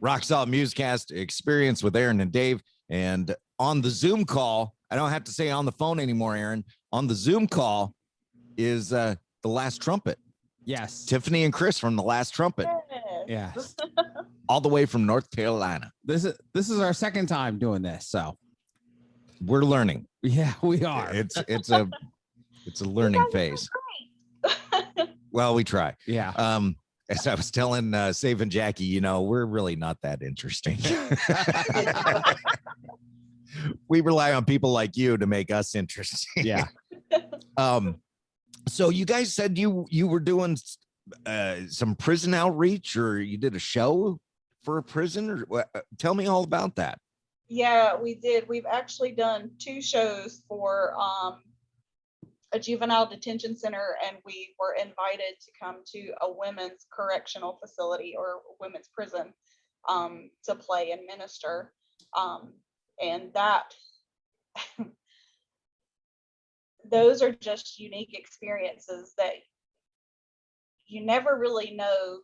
Rock Solid Musecast Experience with Aaron and Dave. And on the Zoom call, I don't have to say on the phone anymore, Aaron. On the Zoom call is the Last Trumpet. Yes. Tiffany and Chris from the Last Trumpet. Yes. All the way from North Carolina. This is our second time doing this, so we're learning. Yeah, we are. It's a learning phase. Well, we try. Yeah. As I was telling Save and Jackie, you know, we're really not that interesting. We rely on people like you to make us interesting. Yeah. So you guys said you were doing some prison outreach, or you did a show for a prison, or what? Tell me all about that. Yeah, we did. We've actually done 2 shows for a juvenile detention center, and we were invited to come to a women's correctional facility or women's prison to play and minister. And that those are just unique experiences that you never really know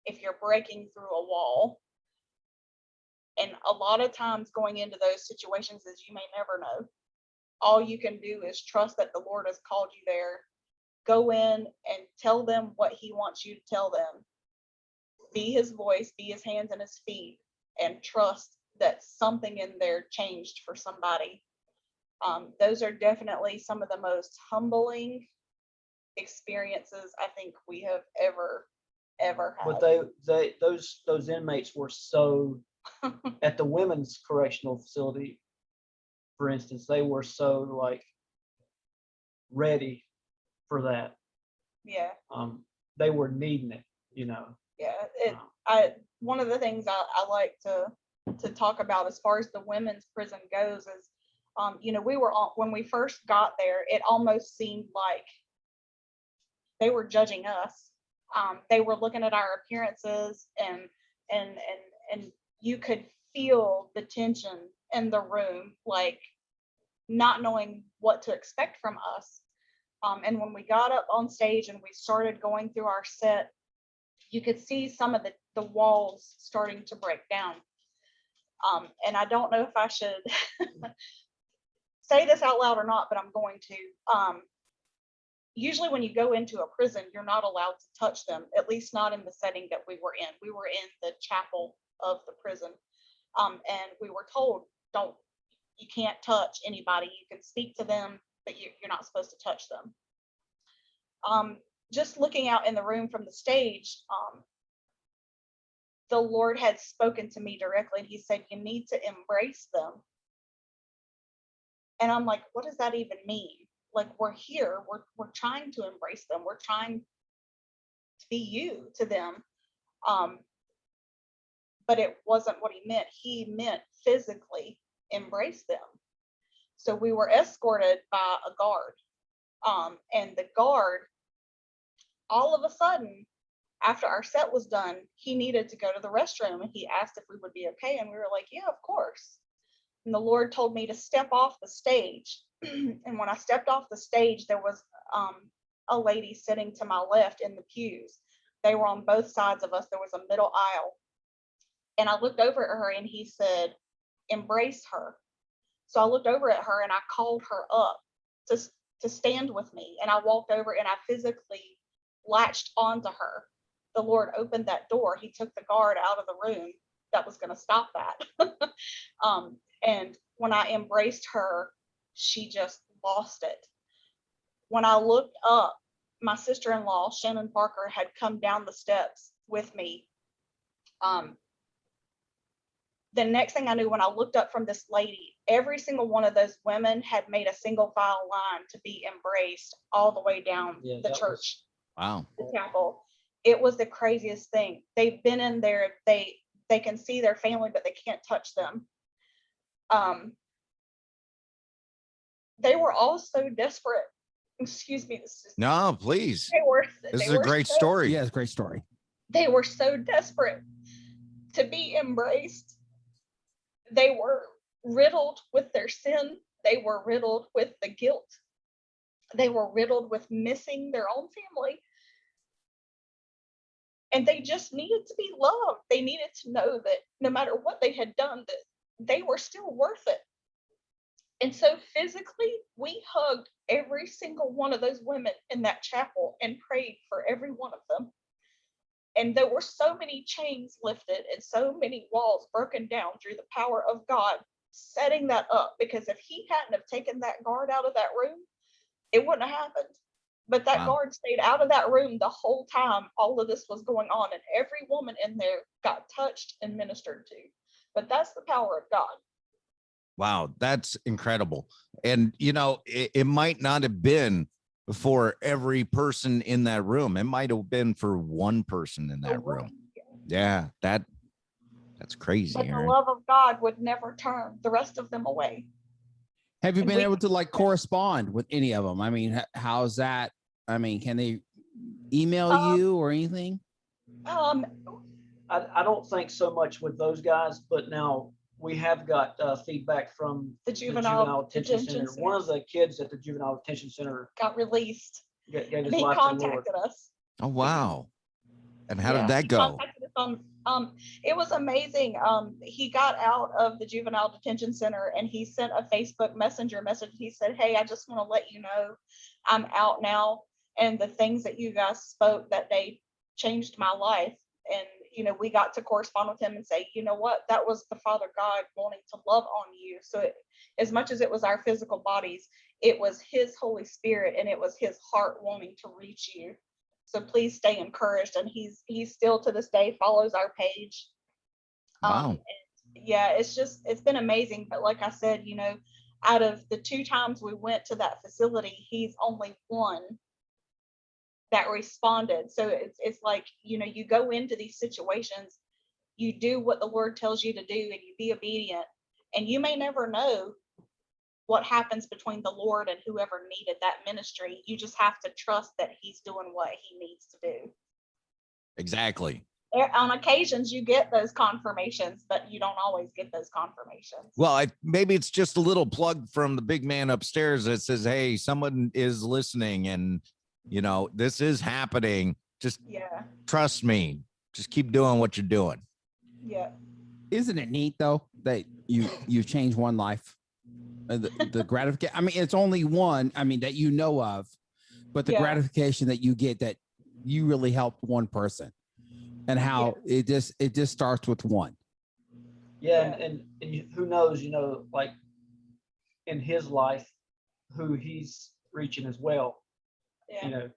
if you're breaking through a wall. And a lot of times going into those situations is you may never know. All you can do is trust that the Lord has called you there. Go in and tell them what he wants you to tell them. Be his voice, be his hands and his feet, and trust that something in there changed for somebody. Those are definitely some of the most humbling experiences I think we have ever had. But those inmates were so at the women's correctional facility, for instance, they were so like ready for that. Yeah. They were needing it, you know. Yeah. One of the things I like to talk about as far as the women's prison goes is, you know, when we first got there, it almost seemed like they were judging us. They were looking at our appearances, and you could feel the tension in the room, like not knowing what to expect from us. And when we got up on stage and we started going through our set, you could see some of the walls starting to break down. And I don't know if I should say this out loud or not, but I'm going to. Usually when you go into a prison, you're not allowed to touch them, at least not in the setting that we were in. We were in the chapel of the prison. And we were told, you can't touch anybody. You can speak to them, but you're not supposed to touch them. Just looking out in the room from the stage, the Lord had spoken to me directly, and he said, you need to embrace them. And I'm like, what does that even mean? Like, we're here, we're trying to embrace them. We're trying to be you to them. But it wasn't what he meant. He meant physically embrace them. So we were escorted by a guard. And the guard, all of a sudden, after our set was done, he needed to go to the restroom, and he asked if we would be okay. And we were like, yeah, of course. And the Lord told me to step off the stage. And when I stepped off the stage, there was a lady sitting to my left in the pews. They were on both sides of us. There was a middle aisle. And I looked over at her, and he said, embrace her. So I looked over at her, and I called her up to stand with me. And I walked over, and I physically latched onto her. The Lord opened that door. He took the guard out of the room that was going to stop that. And when I embraced her, she just lost it. When I looked up, my sister-in-law, Shannon Parker, had come down the steps with me. The next thing I knew, when I looked up from this lady, every single one of those women had made a single file line to be embraced all the way down the church. Wow. The chapel. It was the craziest thing. They've been in there. They can see their family, but they can't touch them. They were all so desperate. Excuse me. No, please. This is a great so, story. Yeah, it's a great story. They were so desperate to be embraced. They were riddled with their sin. They were riddled with the guilt. They were riddled with missing their own family. and they just needed to be loved. They needed to know that no matter what they had done, that they were still worth it. And so physically, we hugged every single one of those women in that chapel and prayed for every one of them. And there were so many chains lifted and so many walls broken down through the power of God setting that up. Because if he hadn't have taken that guard out of that room, it wouldn't have happened. But that guard stayed out of that room the whole time all of this was going on, and every woman in there got touched and ministered to. But that's the power of God. Wow, that's incredible. And you know, it might not have been for every person in that room. It might have been for one person in that room. Yeah, that's crazy. But the Aaron. love of God would never turn the rest of them away. Have you And been we- able to like correspond with any of them? I mean, how's that? I mean, can they email you or anything? Um, I don't think so much with those guys, but now we have got feedback from the the juvenile detention detention center. One of the kids at the juvenile detention center got released, gave and his he life to the Lord. contacted us. Oh, wow. And how Yeah, did that he go? contacted us on, it was amazing. He got out of the juvenile detention center and he sent a Facebook Messenger message. He said, "Hey, I just want to let you know I'm out now, and the things that you guys spoke that day changed my life." And we got to correspond with him and say, you know what, that was the Father God wanting to love on you. So as much as it was our physical bodies, it was his Holy Spirit, and it was his heart wanting to reach you. So please stay encouraged. And he's still to this day follows our page. Wow. And yeah, it's been amazing. But like I said, out of the 2 times we went to that facility, he's only one that responded. So it's like, you go into these situations, you do what the Lord tells you to do, and you be obedient, and you may never know what happens between the Lord and whoever needed that ministry. You just have to trust that he's doing what he needs to do. Exactly. On occasions you get those confirmations, but you don't always get those confirmations. Well, maybe it's just a little plug from the big man upstairs that says, hey, someone is listening, and this is happening. Just trust me. Just keep doing what you're doing. Yeah. Isn't it neat though that you changed one life? The gratification. I mean, it's only one. I mean, that you know of, but the gratification that you get that you really helped one person, and how it just starts with one. Yeah, and who knows, like in his life, who he's reaching as well. Yeah.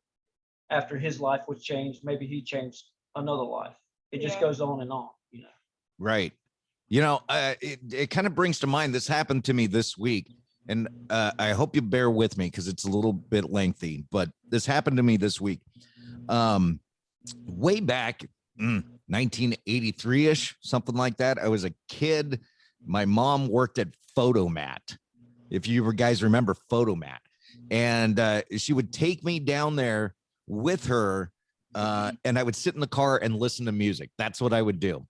After his life was changed, maybe he changed another life. It just goes on and on. Right. It kind of brings to mind, this happened to me this week, and I hope you bear with me because it's a little bit lengthy, but this happened to me this week. Way back 1983-ish, something like that. I was a kid. My mom worked at Photomat, if you guys remember Photomat, and she would take me down there with her, and I would sit in the car and listen to music. That's what I would do.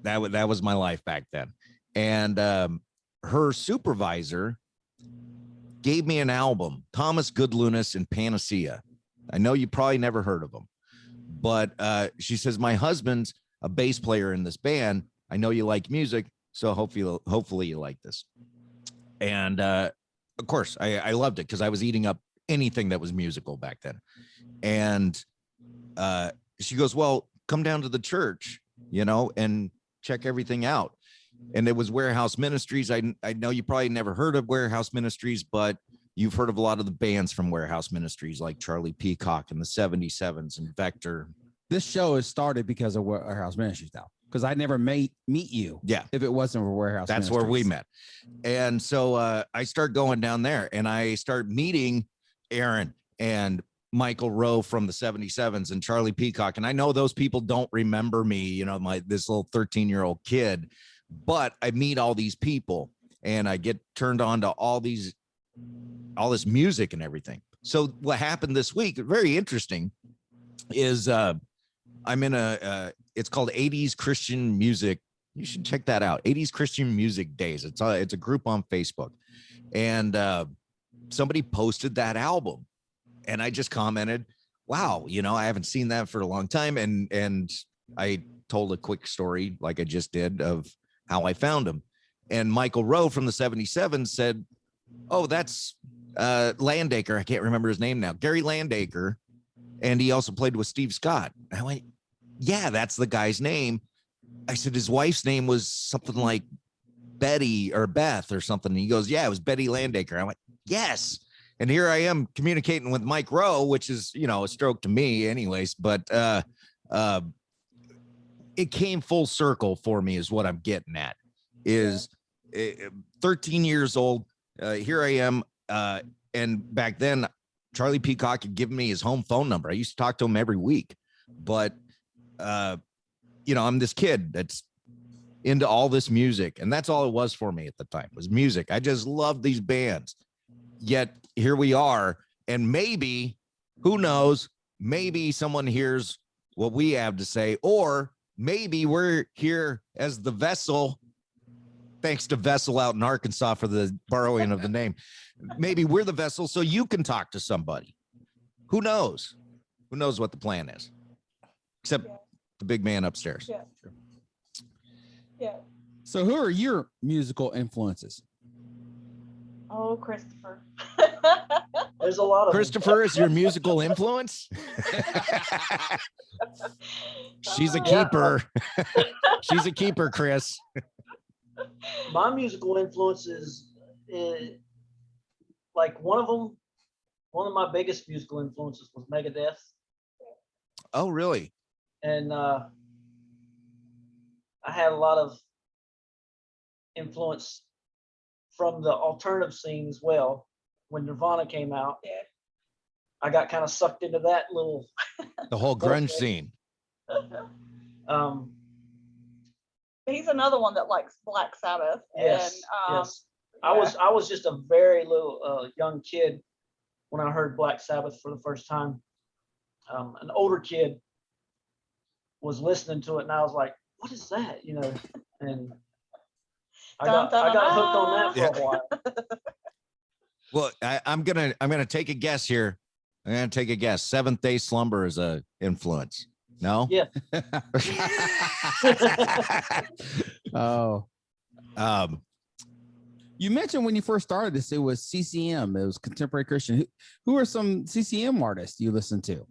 That was my life back then. And her supervisor gave me an album, Thomas Goodlunas and Panacea. I know you probably never heard of them, but she says, my husband's a bass player in this band. I know you like music, so hopefully you like this. And of course, I loved it because I was eating up anything that was musical back then. And she goes, well, come down to the church, and check everything out. And it was Warehouse Ministries. I know you probably never heard of Warehouse Ministries, but you've heard of a lot of the bands from Warehouse Ministries, like Charlie Peacock and the 77s and Vector. This show is started because of Warehouse Ministries now, because I never meet you. Yeah. If it wasn't for Warehouse That's Ministries. where we met. And so I start going down there, and I start meeting Aaron and Michael Rowe from the 77s and Charlie Peacock. And I know those people don't remember me, this little 13-year-old kid, but I meet all these people and I get turned on to all this music and everything. So what happened this week, very interesting, is I'm in it's called 80s Christian Music. You should check that out. 80s Christian Music Days. It's a group on Facebook, and somebody posted that album. And I just commented, wow, I haven't seen that for a long time. And I told a quick story like I just did of how I found him. And Michael Rowe from the 77 said, oh, that's Landaker. I can't remember his name now. Gary Landaker. And he also played with Steve Scott. I went, yeah, that's the guy's name. I said, his wife's name was something like Betty or Beth or something. And he goes, yeah, it was Betty Landaker. I went, yes. And here I am communicating with Mike Rowe, which is, a stroke to me anyways, but it came full circle for me is what I'm getting at is 13 years old. Here I am. And back then, Charlie Peacock had given me his home phone number. I used to talk to him every week, but I'm this kid that's into all this music. And that's all it was for me at the time was music. I just loved these bands. Yet here we are. And maybe, who knows, maybe someone hears what we have to say, or maybe we're here as the vessel. Thanks to Vessel out in Arkansas for the borrowing of the name. Maybe we're the vessel so you can talk to somebody. Who knows? Who knows what the plan is? Except the big man upstairs. Yeah. Yeah. So who are your musical influences? Oh, Christopher. There's a lot of them. Christopher is your musical influence? She's a keeper. She's a keeper, Chris. My musical influences, like one of my biggest musical influences was Megadeth. Oh, really? And I had a lot of influence from the alternative scene as well. When Nirvana came out, I got kind of sucked into that little the whole grunge scene. He's another one that likes Black Sabbath. Yes, and, yes. I was just a very little young kid when I heard Black Sabbath for the first time. An older kid was listening to it, and I was like, "What is that?" And I got hooked on that for a while. Well, I'm gonna take a guess here. I'm gonna take a guess. Seventh Day Slumber is a influence. No. Yeah. Oh. You mentioned when you first started this, it was CCM. It was contemporary Christian. Who are some CCM artists you listen to?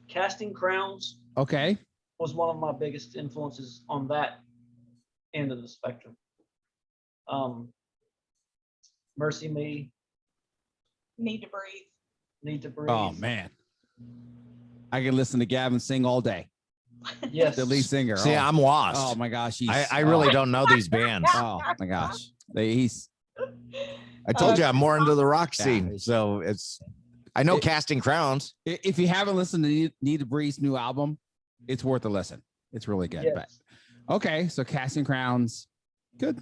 Casting Crowns. Okay. Was one of my biggest influences on that end of the spectrum. Mercy Me. Need to Breathe. Need to Breathe. Oh man, I can listen to Gavin sing all day. Yes. The lead singer. See, I'm lost. Oh my gosh, I really don't know these bands. Oh my gosh, I told you I'm more into the rock Yeah, scene, so I know Casting Crowns. If you haven't listened to Need to Breathe's new album, it's worth a listen. It's really good. Yes. But okay, so Casting Crowns, good.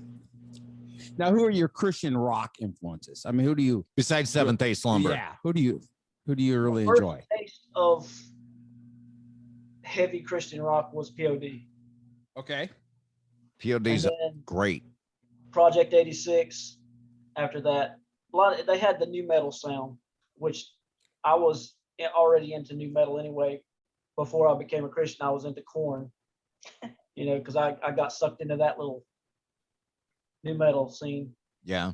Now, who are your Christian rock influences? I mean, who do you Besides Seventh Day Slumber? Yeah, who do you really First enjoy? taste of heavy Christian rock was POD. Okay. POD's And then great. Project 86. After that, they had the new metal sound, which I was already into new metal anyway. Before I became a Christian, I was into Korn, because I got sucked into that little new metal scene. Yeah.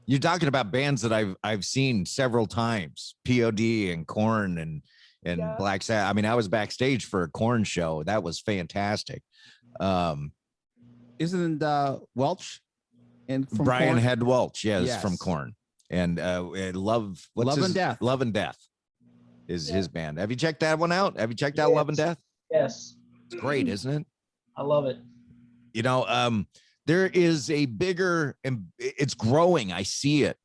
You're talking about bands that I've seen several times, POD and Korn and Black Sabbath. I mean, I was backstage for a Korn show. That was fantastic. Isn't Welch and from Brian Korn? Head Welch, yes, from Yes. Korn. And Love and Death. Love and Death is his band. Have you checked that one out? Have you checked out Love and Death? Yes. It's great, isn't it? I love it. There is a bigger, and it's growing. I see it,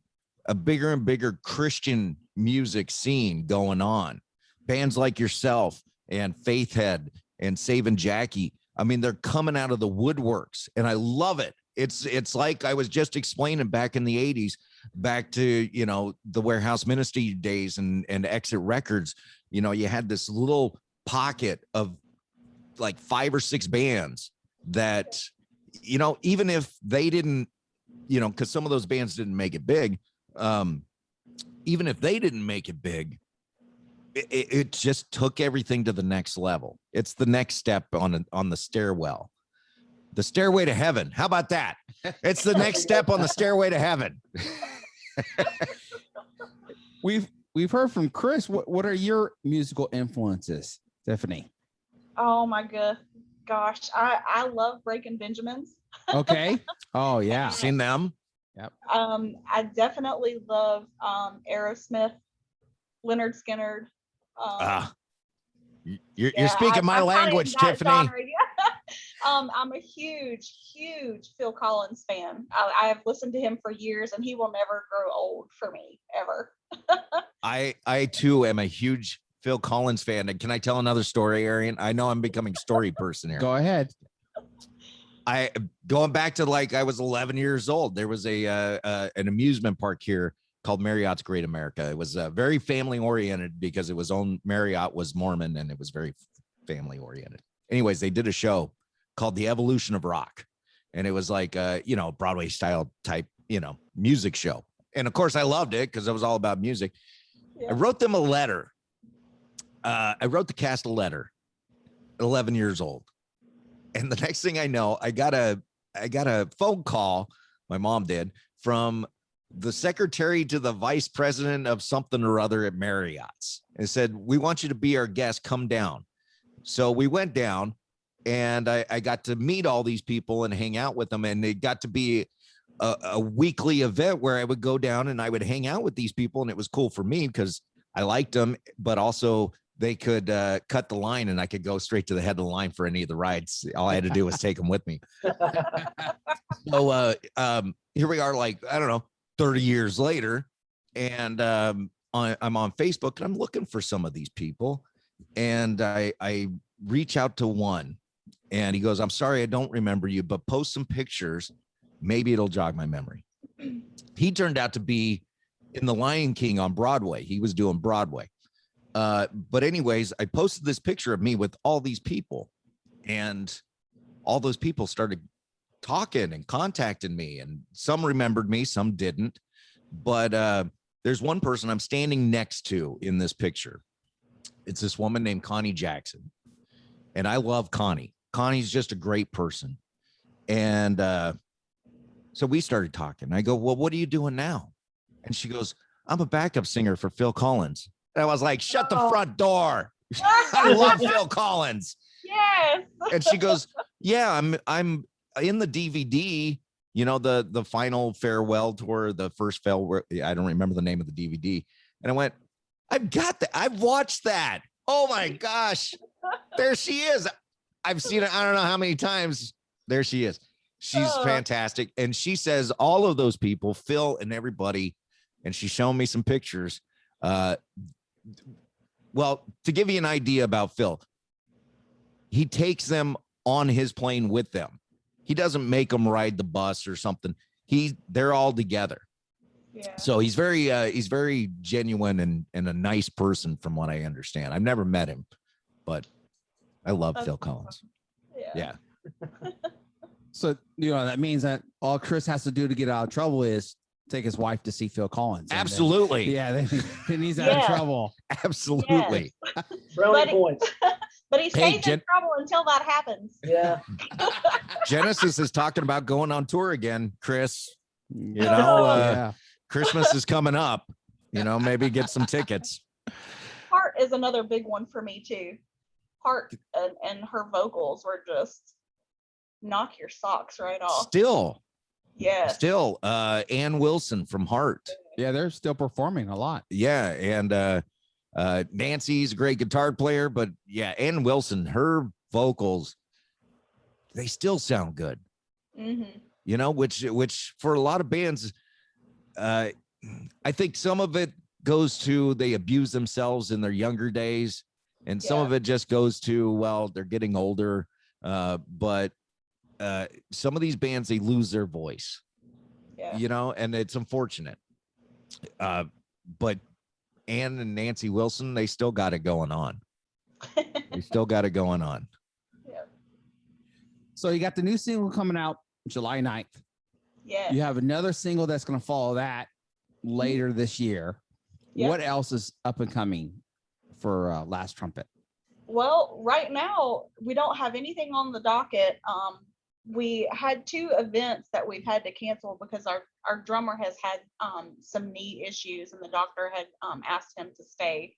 a bigger and bigger Christian music scene going on. Bands like yourself and Faithhead and Saving Jackie. I mean, they're coming out of the woodworks, and I love it. It's like I was just explaining back in the 80s, back to, the Warehouse Ministry days and Exit Records. You had this little pocket of like 5 or 6 bands that, even if they didn't, because some of those bands didn't make it big, even if they didn't make it big, it just took everything to the next level. It's the next step on the stairwell. The stairway to heaven. How about that? It's the next step on the stairway to heaven. We've heard from Chris. What are your musical influences, Stephanie? Oh my gosh, I love Breaking Benjamins. Okay. Oh yeah. Seen them? I definitely love Aerosmith, Leonard Skinner. You're speaking my I'm kinda in language, that Tiffany. genre, yeah. I'm a huge Phil Collins fan. I have listened to him for years, and he will never grow old for me ever. I too am a huge Phil Collins fan. And can I tell another story, Arian? I know I'm becoming story person here. Go ahead. Going back to like I was 11 years old. There was an amusement park here called Marriott's Great America. It was very family oriented because it was owned. Marriott was Mormon, and it was very family oriented. Anyways, they did a show called The Evolution of Rock, and it was like Broadway style type music show. And of course, I loved it because it was all about music. Yeah. I wrote them a letter. I wrote the cast a letter. 11 years old. And the next thing I know, I got a phone call, my mom did, from the secretary to the vice president of something or other at Marriott's, and said, "We want you to be our guest. Come down." So we went down, and I got to meet all these people and hang out with them. And it got to be a weekly event where I would go down and I would hang out with these people. And it was cool for me because I liked them, but also they could cut the line and I could go straight to the head of the line for any of the rides. All I had to do was take them with me. So here we are, like, I don't know, 30 years later. And I'm on Facebook and I'm looking for some of these people. And I reach out to one and he goes, "I'm sorry, I don't remember you, but post some pictures. Maybe it'll jog my memory." He turned out to be in The Lion King on Broadway. He was doing Broadway. But anyways, I posted this picture of me with all these people, and all those people started talking and contacting me, and some remembered me, some didn't. But there's one person I'm standing next to in this picture. It's this woman named Connie Jackson. And I love Connie. Connie's just a great person. And so we started talking. I go, "Well, what are you doing now?" And she goes, "I'm a backup singer for Phil Collins." And I was like, "Shut the front door." I love Phil Collins. Yes. And she goes, "Yeah, I'm in the DVD, the final farewell tour, the first farewell. I don't remember the name of the DVD." And I went, "I've got that. I've watched that. Oh my gosh. There she is. I've seen it. I don't know how many times. There she is. She's fantastic." And she says all of those people, Phil and everybody, and she's showing me some pictures. Well, to give you an idea about Phil, he takes them on his plane with them. He doesn't make them ride the bus or something. They're all together. Yeah. So he's very genuine and a nice person from what I understand. I've never met him, but I love Phil Collins. Yeah. So, that means that all Chris has to do to get out of trouble is take his wife to see Phil Collins. Absolutely. Then he's out of trouble. Absolutely. Yes. Brownie points. But he stays in trouble until that happens. Yeah. Genesis is talking about going on tour again, Chris. Yeah. Christmas is coming up. Maybe get some tickets. Heart is another big one for me too. Heart and her vocals were just knock your socks right off. Still, Ann Wilson from Heart. Yeah, they're still performing a lot. Yeah, and Nancy's a great guitar player, but yeah, Ann Wilson, her vocals, they still sound good. Mm-hmm. Which for a lot of bands, I think some of it goes to they abuse themselves in their younger days, and some of it just goes to, well, they're getting older. But some of these bands, they lose their voice, and it's unfortunate. But Ann and Nancy Wilson, they still got it going on. Yeah. So you got the new single coming out July 9th. Yeah. You have another single that's going to follow that later this year. Yep. What else is up and coming for Last Trumpet? Well, right now we don't have anything on the docket. We had 2 events that we've had to cancel because our drummer has had some knee issues, and the doctor had asked him to stay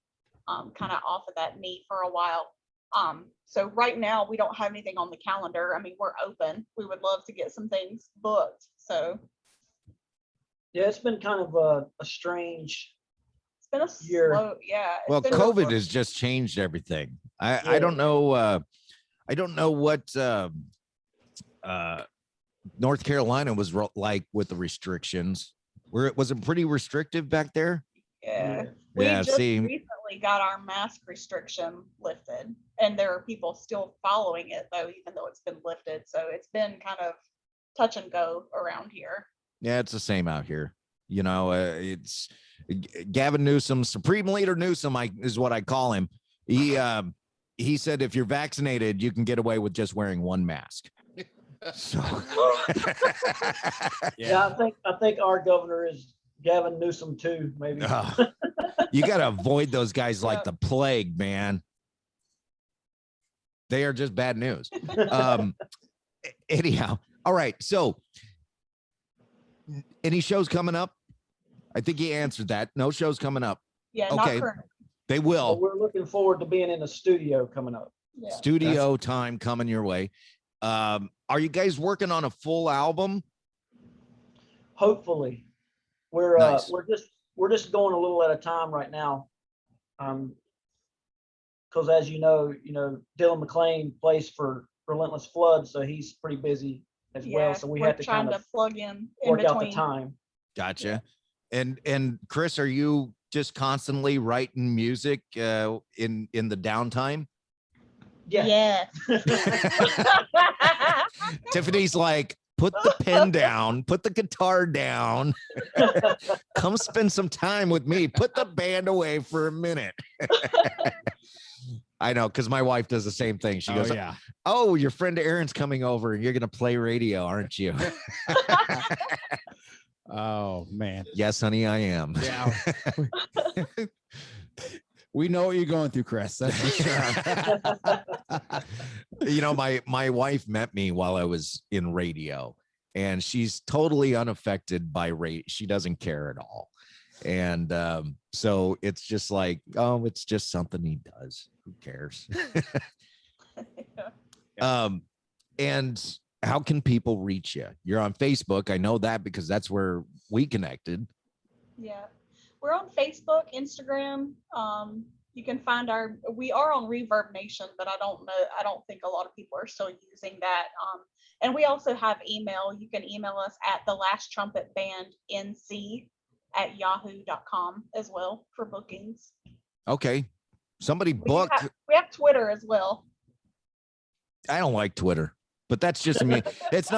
kind of off of that knee for a while. So right now we don't have anything on the calendar. I mean, we're open. We would love to get some things booked. So Yeah, it's been kind of a strange it's been a year. slow, yeah. Well, it's been COVID slow. has just changed everything. I Yeah. don't know. I don't know what North Carolina was like with the restrictions. Was it pretty restrictive back there? Yeah. We Yeah, just see. recently got our mask restriction lifted, and there are people still following it though, even though it's been lifted. So it's been kind of touch and go around here. Yeah, it's the same out here. You know, it's Gavin Newsom, Supreme Leader Newsom, is what I call him. He said if you're vaccinated, you can get away with just wearing one mask. So Yeah, I think our governor is Gavin Newsom too, maybe. You got to avoid those guys like Yeah. the plague, man. They are just bad news. Anyhow, all right. So, any shows coming up? I think he answered that. No shows coming up. Yeah, Okay. not current. They Well, will. we're looking forward to being in the studio coming up. Yeah. Studio time coming your way. Are you guys working on a full album? Hopefully, we're Nice. we're just going a little at a time right now. Because as you know, Dylan McLean plays for Relentless Flood, so he's pretty busy as Yeah, well. So we we're have to trying kind of to plug in work out the between. time. Gotcha. And Chris, are you just constantly writing music in the downtime? Yeah. Tiffany's like, put the pen down, put the guitar down, come spend some time with me, put the band away for a minute. I know, because my wife does the same thing. She goes, yeah. oh, your friend Aaron's coming over and you're going to play radio, aren't you? Oh man. Yes, honey, I am. Yeah. We know what you're going through, Chris. That's for sure. You know, my wife met me while I was in radio, and she's totally unaffected by rate. She doesn't care at all. And so it's just like, oh, it's just something he does. Who cares? And how can people reach you? You're on Facebook. I know that because that's where we connected. Yeah, we're on Facebook, Instagram. You can find we are on Reverb Nation, but I don't think a lot of people are still using that. And we also have email. You can email us at the lasTrumpeTBandNC@yahoo.com as well for bookings. Okay. Somebody book. We have Twitter as well. I don't like Twitter, but that's just me. It's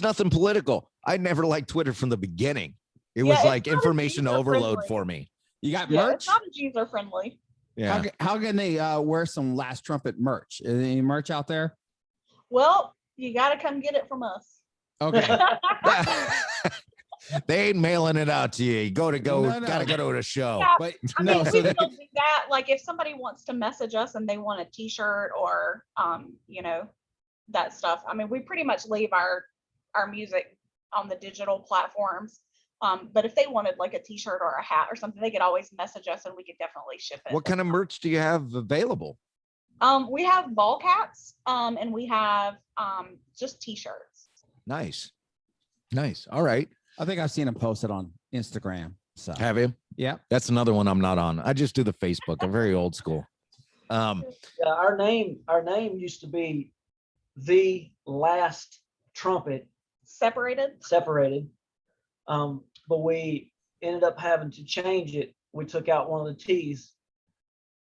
nothing political. I never liked Twitter from the beginning. It was it's like not as information overload user-friendly. for me. You got Yeah, merch? it's not as user friendly. Yeah. How can they wear some Last Trumpet merch? Is there any merch out there? Well, you got to come get it from us. Okay. They ain't mailing it out to you. You gotta go No. to a show. Yeah, But I no, mean, so we that, still do that. Like if somebody wants to message us and they want a t-shirt or that stuff. I mean, we pretty much leave our music on the digital platforms. But if they wanted like a t-shirt or a hat or something, they could always message us and we could definitely ship it. What kind of merch do you have available? We have ball caps, and we have just t-shirts. Nice. All right. I think I've seen them posted on Instagram. So Have you? yeah. That's another one I'm not on. I just do the Facebook. I'm very old school. Yeah, our name used to be the Last Trumpet Separated. But we ended up having to change it. We took out one of the T's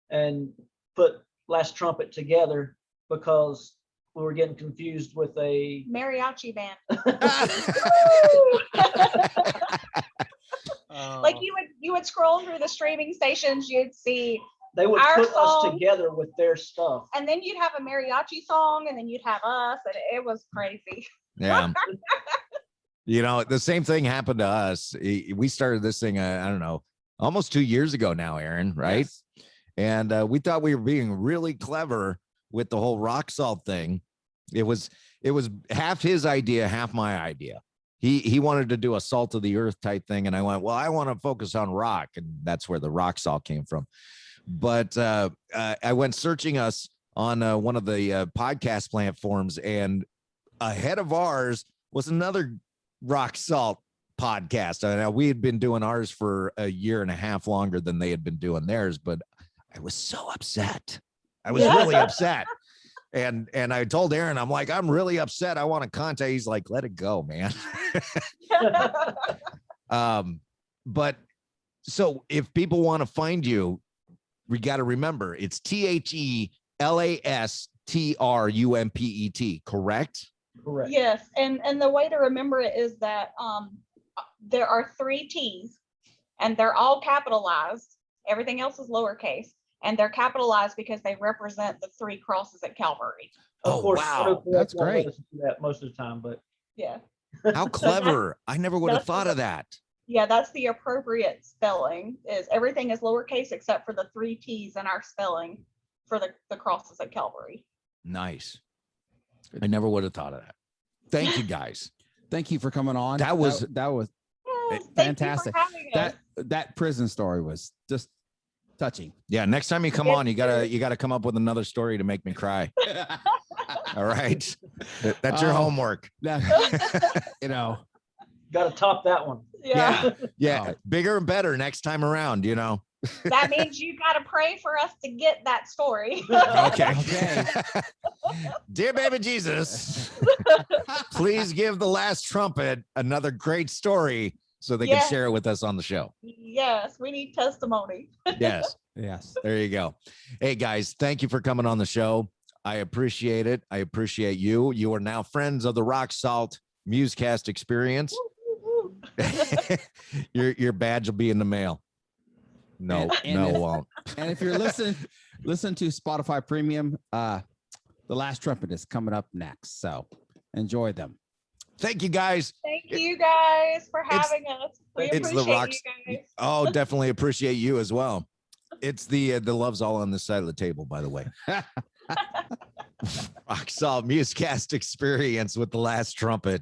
and put Last Trumpet together because we were getting confused with a Mariachi band. Oh. Like you would scroll through the streaming stations, you'd see, they would our put us song. together with their stuff. and then you'd have a mariachi song, and then you'd have us, and it was crazy. Yeah. You know, the same thing happened to us. We started this thing, I don't know, almost 2 years ago now, Aaron, right? Yes. And we thought we were being really clever with the whole rock salt thing. It was half his idea, half my idea. He wanted to do a salt of the earth type thing. And I went, well, I want to focus on rock. And that's where the rock salt came from. But I went searching us on one of the podcast platforms, and ahead of ours was another rock salt podcast. Now we had been doing ours for a year and a half longer than they had been doing theirs, but I was so upset. I was really upset. And I told Aaron, I'm like, I'm really upset. I want to contact. He's like, let it go, man. But so if people want to find you, we got to remember it's TheLastRumpet, correct? Correct. Yes, and the way to remember it is that there are 3 T's, and they're all capitalized. Everything else is lowercase, and they're capitalized because they represent the 3 crosses at Calvary. Oh, wow. That's great. That most of the time, but Yeah, How clever. I never would have thought of that. yeah, that's the appropriate spelling. Is everything is lowercase except for the 3 T's in our spelling for the crosses at Calvary. Nice. I never would have thought of that. Thank you, guys. Thank you for coming on. That was Yes, fantastic. Thank you for having us. That prison story was just touching. yeah. Next time you come Yes, on, you gotta come up with another story to make me cry. All right. That's your Oh. homework. That- you know, got to top that one. Yeah, Yeah. Oh. Bigger and better next time around, you know. that means you got to pray for us to get that story. Okay. Okay. Dear baby Jesus, please give the last trumpet another great story so they can Yes. share it with us on the show. Yes, we need testimony. Yes. Yes. There you go. Hey guys, thank you for coming on the show. I appreciate it. I appreciate you. You are now friends of the Rock Salt Musecast experience. Woo, woo, woo. Your badge will be in the mail. No, And no, if- it won't. And if you're listen to Spotify Premium, the Last Trumpet is coming up next. So enjoy them. Thank you guys. Thank you guys for It's- having us. We it's the appreciate rocks. you guys. Oh, definitely appreciate you as well. It's the love's all on this side of the table, by the way. Rock Salt Musecast experience with the Last Trumpet.